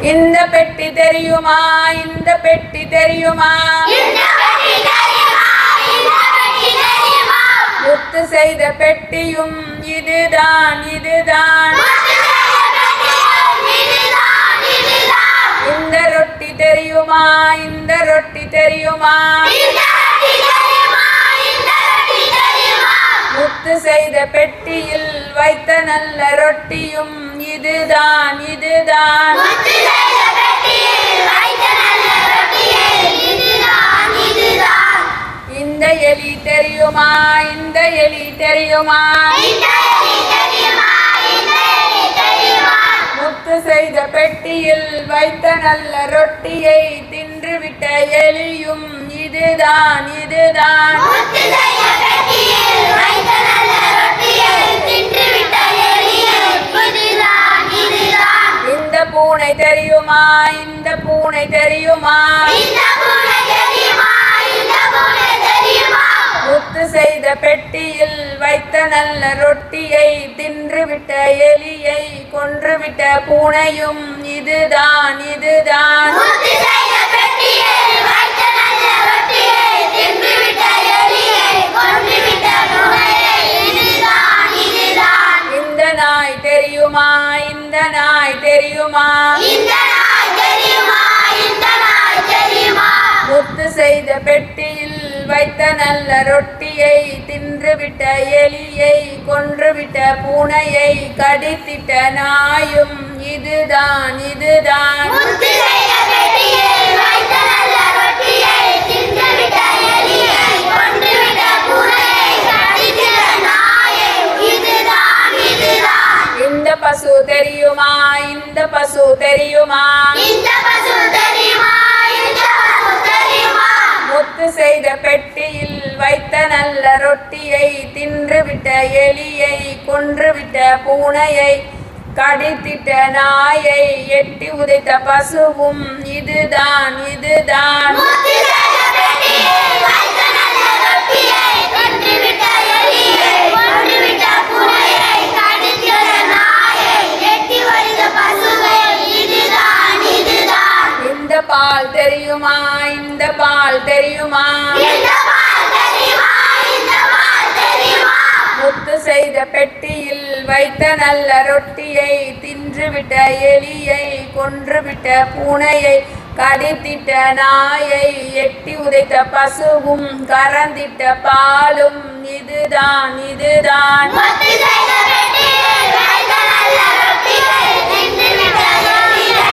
இந்த பெட்டி தெரியுமா இந்த பெட்டி தெரியுமா முத்து செய்த பெட்டியும் இதுதான் இதுதான் இந்த ரொட்டி தெரியுமா இந்த ரொட்டி தெரியுமா முத்து செய்த பெட்டியில் வைத்த நல்ல ரொட்டியும் இதுதான் இதுதான் இந்த எலி தெரியுமா இந்த எலி தெரியுமா முத்து செய்த பெட்டியில் வைத்த நல்ல ரொட்டியை தின்றுவிட்ட எலியும் இதுதான் இதுதான் இந்த பூனை தெரியுமா இந்த பூனை தெரியுமா முத்து செய்த பெட்டியில் வைத்த நல்ல ரொட்டியை தின்றுவிட்ட எலியை கொன்றுவிட்ட பூனையும் இதுதான் இதுதான் இந்த நாய் தெரியுமா இந்த நாய் தெரியுமா முத்து செய்த பெட்டியில் வைத்த நல்ல ரொட்டியை தின்றுவிட்ட எலியை கொன்றுவிட்ட பூனையை கடித்திட்ட நாயும் இதுதான் இதுதான் இந்த பசு தெரியுமா இந்த பசு தெரியுமா முத்து செய்த பெட்டியில் வைத்த நல்ல ரொட்டியை தின்றுவிட்ட எலியை கொன்றுவிட்ட பூனையை கடித்திட்ட நாயை எட்டி உதைத்த பசுவும் இதுதான் இதுதான் இந்த பால் தெரியுமா இந்த பால் தெரியுமா முத்து செய்த பெட்டியில் வைத்த நல்ல ரொட்டியை தின்றுவிட்ட எலியை கொன்றுவிட்ட பூனையை கடித்திட்ட நாயை எட்டி உதைத்த பசுவும் கறந்திட்ட பாலும் இதுதான் இதுதான்